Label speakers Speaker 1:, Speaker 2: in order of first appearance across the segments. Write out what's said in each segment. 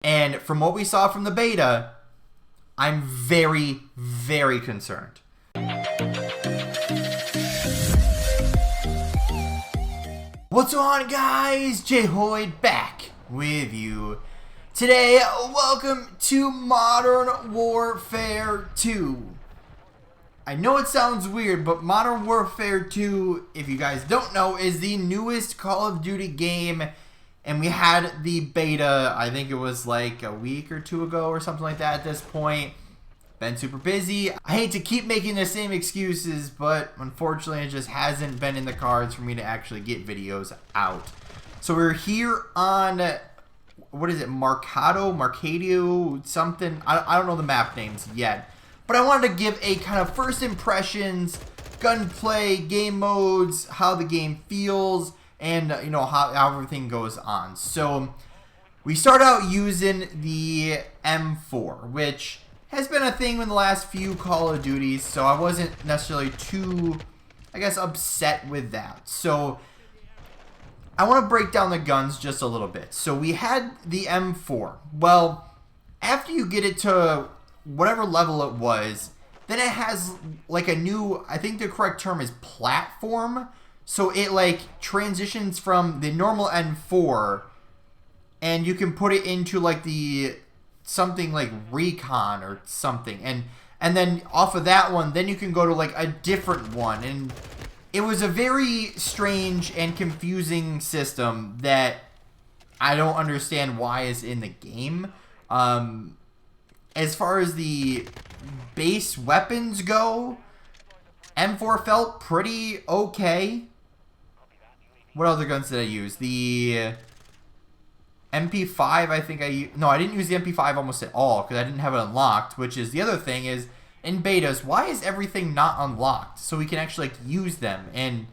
Speaker 1: And from what we saw from the beta, I'm very, very concerned. What's going on, guys? JHoyt back with you. Today, welcome to Modern Warfare 2. I know it sounds weird, but Modern Warfare 2, if you guys don't know, is the newest Call of Duty game. And we had the beta, I think it was like a week or two ago or something like that at this point. Been super busy. I hate to keep making the same excuses, but unfortunately it just hasn't been in the cards for me to actually get videos out. So we're here on, what is it, Marcadio, something. I don't know the map names yet. But I wanted to give a kind of first impressions, gunplay, game modes, how the game feels, and you know how everything goes on. So we start out using the M4, which has been a thing in the last few Call of Duties, so I wasn't necessarily too, I guess, upset with that. So I want to break down the guns just a little bit. So we had the M4. Well, after you get it to whatever level it was, then it has like a new, I think the correct term is platform. So it like transitions from the normal M4 and you can put it into like the something like recon or something. And then off of that one, then you can go to like a different one. And it was a very strange and confusing system that I don't understand why is in the game. As far as the base weapons go, M4 felt pretty okay. What other guns did I use? The MP5, I think I used. No, I didn't use the MP5 almost at all because I didn't have it unlocked, which is the other thing is, in betas, why is everything not unlocked so we can actually like use them and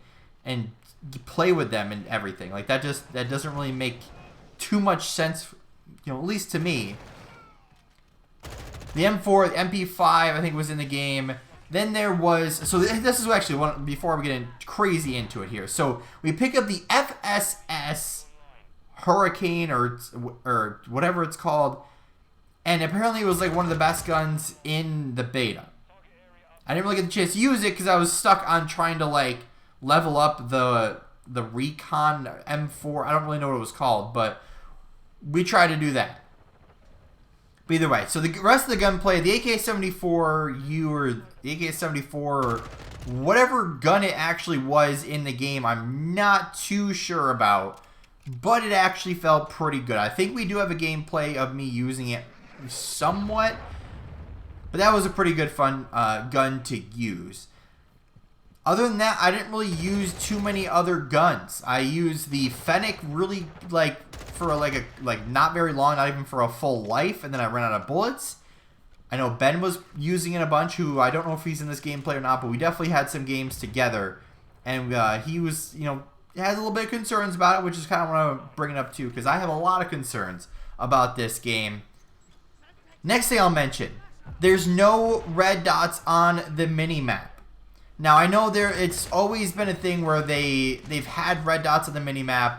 Speaker 1: play with them and everything? Like that doesn't really make too much sense, you know, at least to me. The M4, the MP5, I think was in the game. Then there was, so this is actually one, before we get crazy into it here. So we pick up the FSS Hurricane or whatever it's called. And apparently it was like one of the best guns in the beta. I didn't really get the chance to use it because I was stuck on trying to like level up the Recon M4. I don't really know what it was called, but we tried to do that. But either way, so the rest of the gunplay, the AK-74U or the AK-74 or whatever gun it actually was in the game, I'm not too sure about, but it actually felt pretty good. I think we do have a gameplay of me using it somewhat, but that was a pretty good fun gun to use. Other than that, I didn't really use too many other guns. I used the Fennec really like for like not very long, not even for a full life, and then I ran out of bullets. I know Ben was using it a bunch, who I don't know if he's in this gameplay or not, but we definitely had some games together, and he was, you know, has a little bit of concerns about it, which is kind of what I want to bring it up too, because I have a lot of concerns about this game. Next thing I'll mention, there's no red dots on the mini-map. Now, I know it's always been a thing where they've had red dots on the minimap.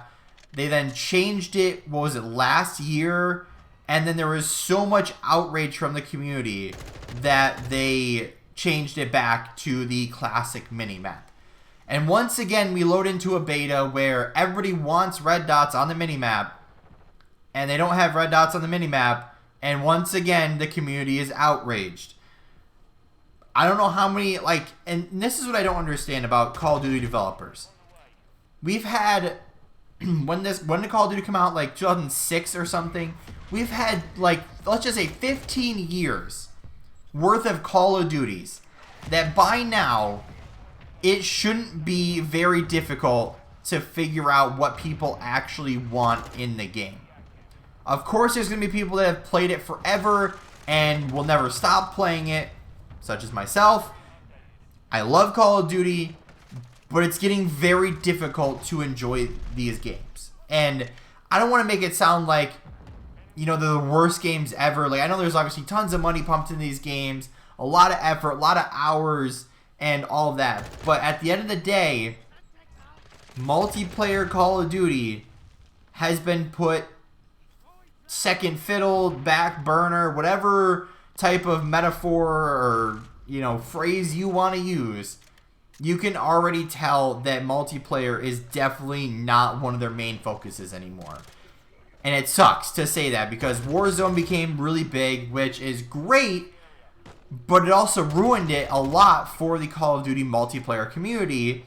Speaker 1: They then changed it, what was it, last year? And then there was so much outrage from the community that they changed it back to the classic minimap. And once again, we load into a beta where everybody wants red dots on the minimap, and they don't have red dots on the minimap, and once again, the community is outraged. I don't know how many, like, and this is what I don't understand about Call of Duty developers. We've had, when did Call of Duty come out, like 2006 or something? We've had, like, let's just say 15 years worth of Call of Duties that by now, it shouldn't be very difficult to figure out what people actually want in the game. Of course, there's going to be people that have played it forever and will never stop playing it, such as myself. I love Call of Duty, but it's getting very difficult to enjoy these games. And I don't want to make it sound like, you know, they're the worst games ever. Like, I know there's obviously tons of money pumped in these games, a lot of effort, a lot of hours, and all of that. But at the end of the day, multiplayer Call of Duty has been put second fiddle, back burner, whatever type of metaphor or, you know, phrase you want to use, you can already tell that multiplayer is definitely not one of their main focuses anymore. And it sucks to say that because Warzone became really big, which is great, but it also ruined it a lot for the Call of Duty multiplayer community.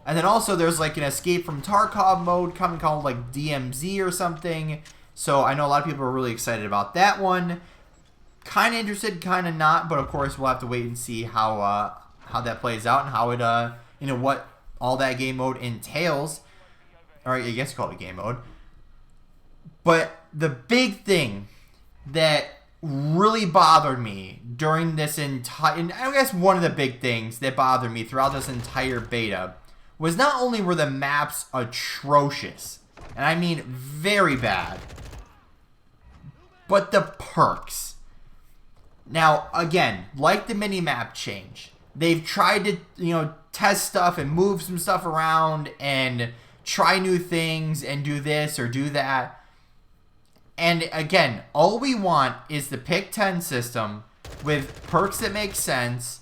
Speaker 1: And then also there's like an escape from Tarkov mode coming called like DMZ or something. So I know a lot of people are really excited about that one. Kind of interested, kind of not, but of course we'll have to wait and see how that plays out and how it you know, what all that game mode entails. Or I guess you call it game mode. But the big thing that really bothered me during this entire, and I guess one of the big things that bothered me throughout this entire beta was not only were the maps atrocious, and I mean very bad, but the perks. Now, again, like the mini-map change, they've tried to, you know, test stuff and move some stuff around and try new things and do this or do that. And again, all we want is the pick 10 system with perks that make sense,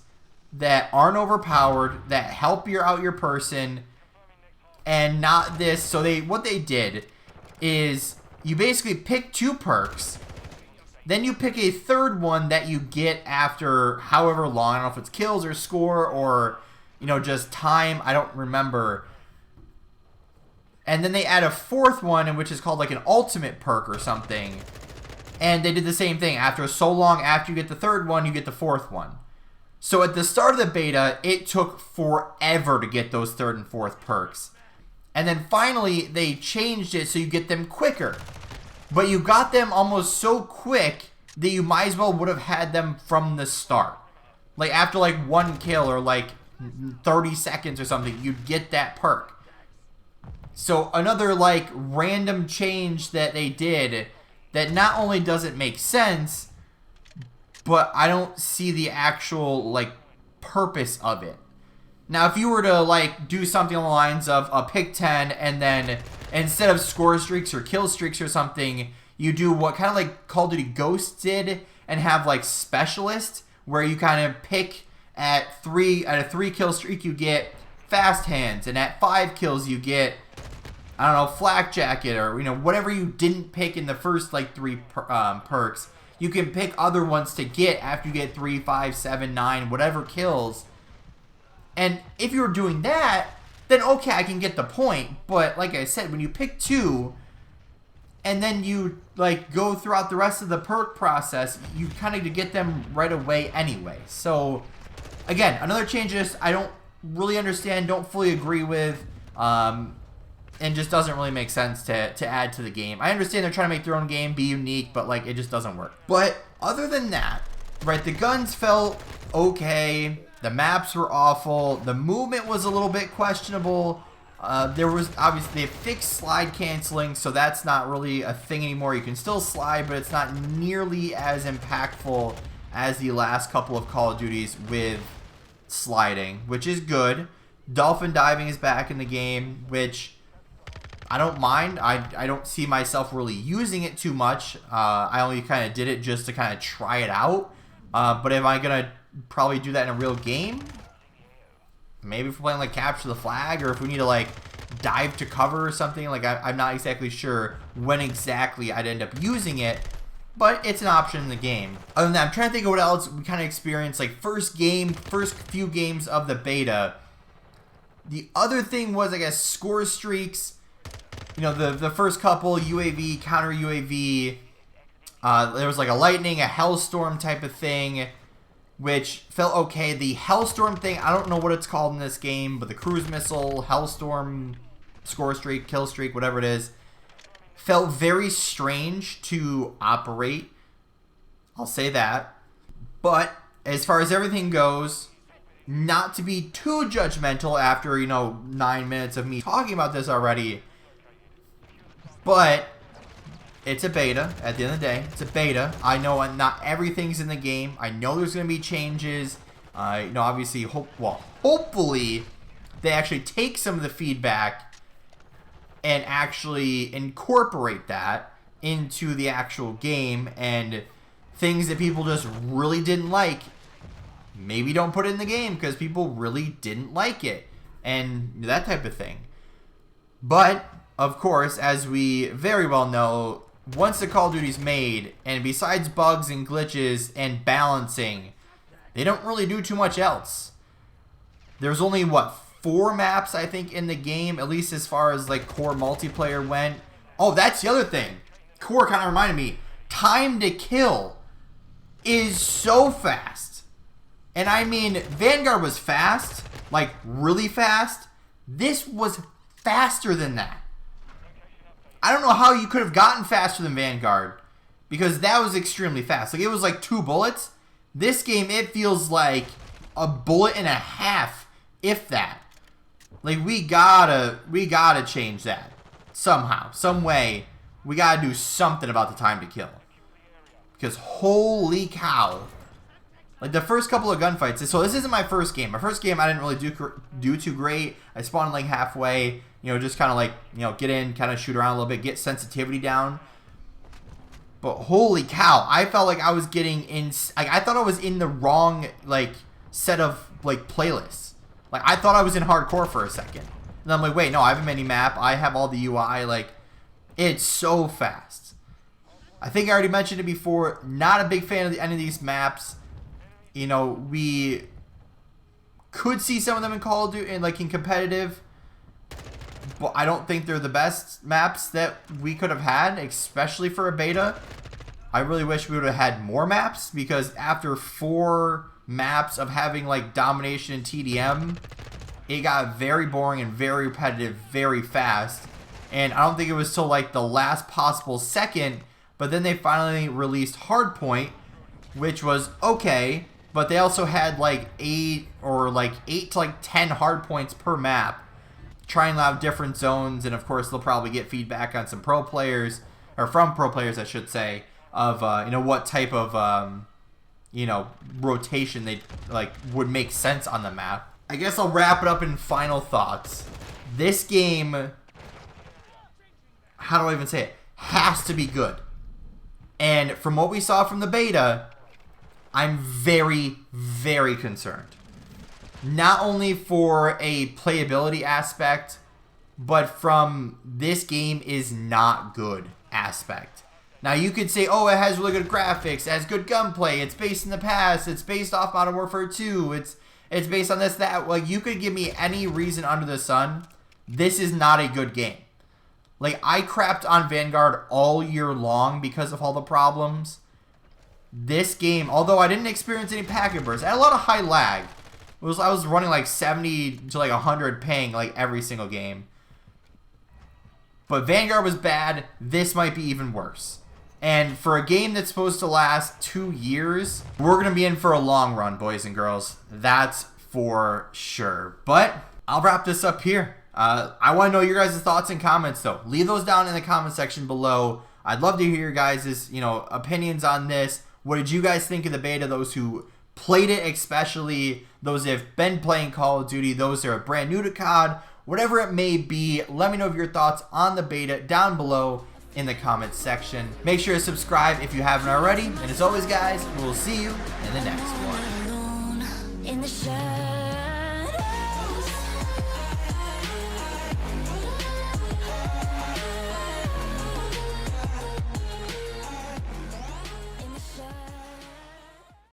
Speaker 1: that aren't overpowered, that help out your person, and not this. So what they did is you basically pick 2 perks, then you pick a third one that you get after however long. I don't know if it's kills or score or, you know, just time. I don't remember. And then they add a 4th one, which is called like an ultimate perk or something. And they did the same thing. After so long, after you get the 3rd one, you get the 4th one. So at the start of the beta, it took forever to get those 3rd and 4th perks. And then finally, they changed it so you get them quicker. But you got them almost so quick that you might as well would have had them from the start. Like after like 1 kill or like 30 seconds or something, you'd get that perk. So another like random change that they did that not only doesn't make sense, but I don't see the actual like purpose of it. Now, if you were to like do something along the lines of a pick 10 and then instead of score streaks or kill streaks or something, you do what kind of like Call of Duty Ghosts did and have like specialists where you kind of pick at a 3 kill streak you get fast hands, and at 5 kills you get, I don't know, flak jacket, or, you know, whatever you didn't pick in the first like 3 perks, you can pick other ones to get after you get 3, 5, 7, 9, whatever kills. And if you were doing that, then okay, I can get the point. But like I said, when you pick 2 and then you like go throughout the rest of the perk process, you kind of get them right away anyway. So again, another change is I don't really understand, don't fully agree with, and just doesn't really make sense to add to the game. I understand they're trying to make their own game be unique, but like it just doesn't work. But other than that, right, the guns felt okay. The maps were awful. The movement was a little bit questionable. There was obviously they fixed slide canceling, so that's not really a thing anymore. You can still slide, but it's not nearly as impactful as the last couple of Call of Duties with sliding, which is good. Dolphin diving is back in the game, which I don't mind. I don't see myself really using it too much. I only kind of did it just to kind of try it out. But am I going to probably do that in a real game? Maybe if we're playing like capture the flag, or if we need to like dive to cover or something. Like I'm not exactly sure when exactly I'd end up using it, but it's an option in the game. Other than that, I'm trying to think of what else we kind of experienced. Like first few games of the beta. The other thing was, I guess, score streaks. You know, the first couple, UAV, counter UAV. There was like a lightning, a hellstorm type of thing, which felt okay. The hellstorm thing, I don't know what it's called in this game, but the cruise missile, hellstorm, score streak, kill streak, whatever it is, felt very strange to operate. I'll say that. But as far as everything goes, not to be too judgmental after, you know, 9 minutes of me talking about this already, but it's a beta. At the end of the day, it's a beta. I know not everything's in the game. I know there's going to be changes. You know, obviously, hopefully they actually take some of the feedback and actually incorporate that into the actual game, and things that people just really didn't like, maybe don't put it in the game because people really didn't like it, and that type of thing. But, of course, as we very well know, once the Call of Duty's made, and besides bugs and glitches and balancing, they don't really do too much else. There's only, what, 4 maps, I think, in the game, at least as far as, like, core multiplayer went. Oh, that's the other thing. Core kind of reminded me, time to kill is so fast. And I mean, Vanguard was fast, like, really fast. This was faster than that. I don't know how you could have gotten faster than Vanguard, because that was extremely fast. Like, it was like 2 bullets. This game, it feels like a bullet and a half, if that. Like, we gotta change that somehow, some way. We gotta do something about the time to kill, because holy cow. Like, the first couple of gunfights, so this isn't my first game. My first game, I didn't really do too great. I spawned like halfway, you know, just kind of like, you know, get in, kind of shoot around a little bit, get sensitivity down. But holy cow, I felt like I was getting in, like, I thought I was in the wrong, like, set of, like, playlists. Like, I thought I was in hardcore for a second. And I'm like, wait, no, I have a mini-map, I have all the UI, like, it's so fast. I think I already mentioned it before, not a big fan of any of these maps. You know, we could see some of them in Call of Duty, in, like, in competitive, but I don't think they're the best maps that we could have had, especially for a beta. I really wish we would have had more maps, because after 4 maps of having, like, domination and TDM, it got very boring and very repetitive very fast. And I don't think it was till, like, the last possible second, but then they finally released Hardpoint, which was okay. But they also had like 8 to like 10 hard points per map, trying to have different zones, and of course they'll probably get feedback on some pro players, or from pro players I should say, of you know, what type of you know, rotation they like would make sense on the map. I guess I'll wrap it up in final thoughts. This game, how do I even say it, has to be good. And from what we saw from the beta, I'm very, very concerned. Not only for a playability aspect, but from this game is not good aspect. Now you could say, oh, it has really good graphics, it has good gunplay, it's based in the past, it's based off Modern Warfare 2, it's based on this, that. Like, you could give me any reason under the sun. This is not a good game. Like, I crapped on Vanguard all year long because of all the problems. This game, although I didn't experience any packet bursts, I had a lot of high lag. I was running like 70 to like 100 ping like every single game. But Vanguard was bad. This might be even worse. And for a game that's supposed to last 2 years, we're going to be in for a long run, boys and girls. That's for sure. But I'll wrap this up here. I want to know your guys' thoughts and comments, though. Leave those down in the comment section below. I'd love to hear your guys' opinions on this. What did you guys think of the beta? Those who played it, especially those that have been playing Call of Duty, those that are brand new to COD, whatever it may be. Let me know your thoughts on the beta down below in the comments section. Make sure to subscribe if you haven't already. And as always, guys, we'll see you in the next one.